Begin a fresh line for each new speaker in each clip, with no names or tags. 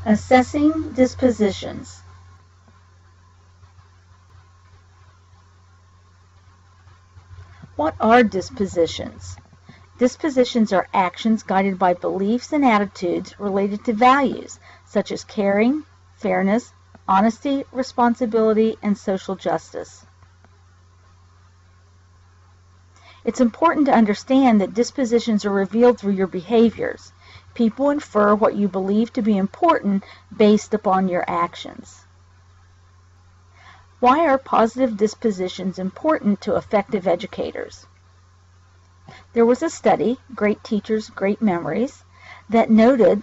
Assessing dispositions. What are dispositions? Dispositions are actions guided by beliefs and attitudes related to values such as caring, fairness, honesty, responsibility, and social justice. It's important to understand that dispositions are revealed through your behaviors. People infer what you believe to be important based upon your actions. Why are positive dispositions important to effective educators? There was a study, Great Teachers, Great Memories, that noted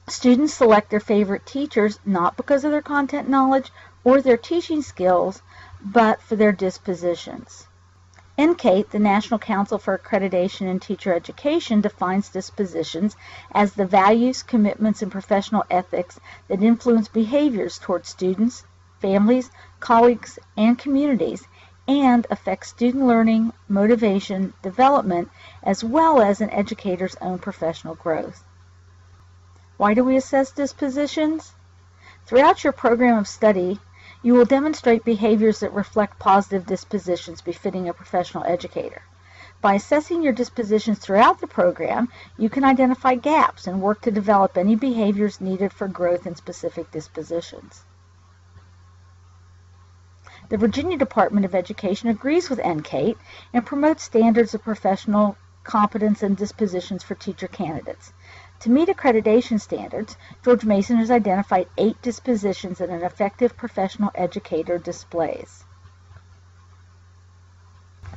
students select their favorite teachers not because of their content knowledge or their teaching skills, but for their dispositions. NCATE, the National Council for Accreditation in Teacher Education, defines dispositions as the values, commitments, and professional ethics that influence behaviors toward students, families, colleagues, and communities, and affect student learning, motivation, development, as well as an educator's own professional growth. Why do we assess dispositions? Throughout your program of study, you will demonstrate behaviors that reflect positive dispositions befitting a professional educator. By assessing your dispositions throughout the program, you can identify gaps and work to develop any behaviors needed for growth in specific dispositions. The Virginia Department of Education agrees with NCATE and promotes standards of professional competence and dispositions for teacher candidates. To meet accreditation standards, George Mason has identified 8 dispositions that an effective professional educator displays.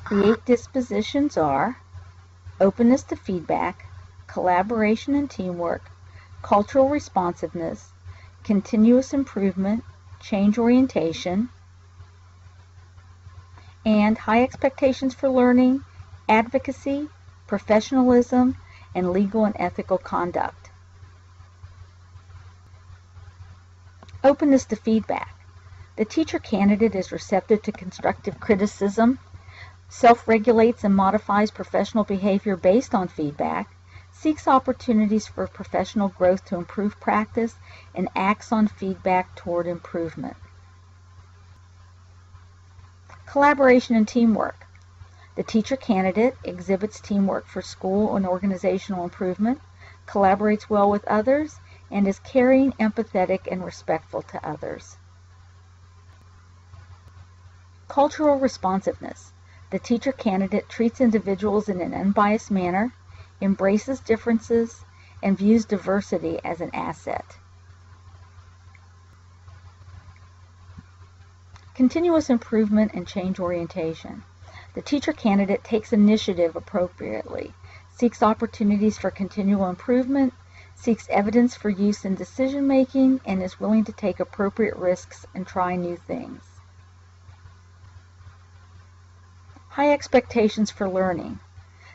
The 8 dispositions are openness to feedback, collaboration and teamwork, cultural responsiveness, continuous improvement, change orientation, and high expectations for learning, advocacy, professionalism, and legal and ethical conduct. Openness to feedback. The teacher candidate is receptive to constructive criticism, self-regulates and modifies professional behavior based on feedback, seeks opportunities for professional growth to improve practice, and acts on feedback toward improvement. Collaboration and teamwork. The teacher candidate exhibits teamwork for school and organizational improvement, collaborates well with others, and is caring, empathetic, and respectful to others. Cultural responsiveness. The teacher candidate treats individuals in an unbiased manner, embraces differences, and views diversity as an asset. Continuous improvement and change orientation. The teacher candidate takes initiative appropriately, seeks opportunities for continual improvement, seeks evidence for use in decision making, and is willing to take appropriate risks and try new things. High expectations for learning.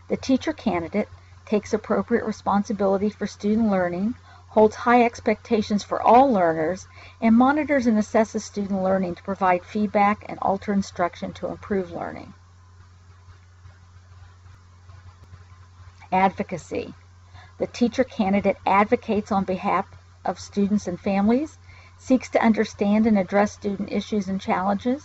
The teacher candidate takes appropriate responsibility for student learning, holds high expectations for all learners, and monitors and assesses student learning to provide feedback and alter instruction to improve learning. Advocacy. The teacher candidate advocates on behalf of students and families, seeks to understand and address student issues and challenges,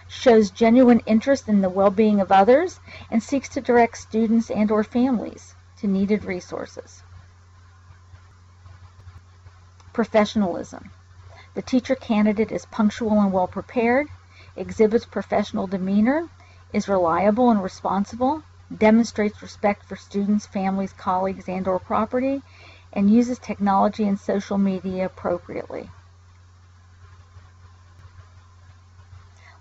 shows genuine interest in the well-being of others, and seeks to direct students and/or families to needed resources. Professionalism. The teacher candidate is punctual and well prepared, exhibits professional demeanor, is reliable and responsible, demonstrates respect for students, families, colleagues, and/or property, and uses technology and social media appropriately.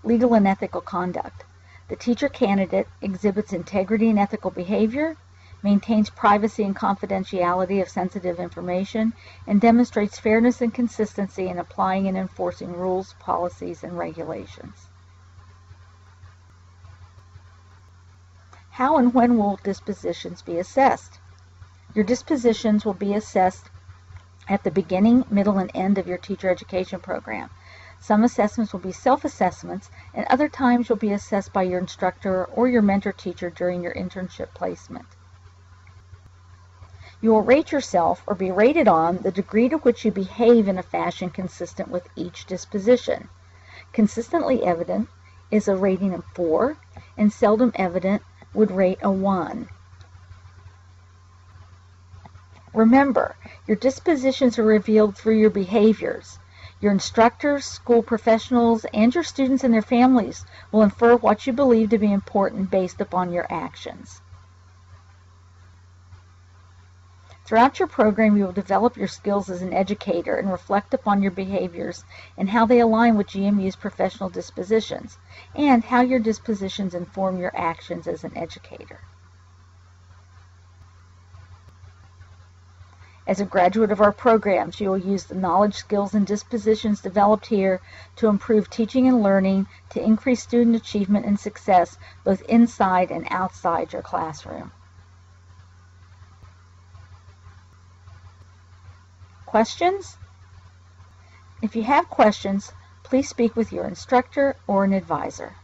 Legal and ethical conduct. The teacher candidate exhibits integrity and ethical behavior, maintains privacy and confidentiality of sensitive information, and demonstrates fairness and consistency in applying and enforcing rules, policies, and regulations. How and when will dispositions be assessed? Your dispositions will be assessed at the beginning, middle, and end of your teacher education program. Some assessments will be self-assessments, and other times you'll be assessed by your instructor or your mentor teacher during your internship placement. You will rate yourself or be rated on the degree to which you behave in a fashion consistent with each disposition. Consistently evident is a rating of 4, and seldom evident would rate a 1. Remember, your dispositions are revealed through your behaviors. Your instructors, school professionals, and your students and their families will infer what you believe to be important based upon your actions. Throughout your program, you will develop your skills as an educator and reflect upon your behaviors and how they align with GMU's professional dispositions, and how your dispositions inform your actions as an educator. As a graduate of our programs, you will use the knowledge, skills, and dispositions developed here to improve teaching and learning, to increase student achievement and success both inside and outside your classroom. Questions? If you have questions, please speak with your instructor or an advisor.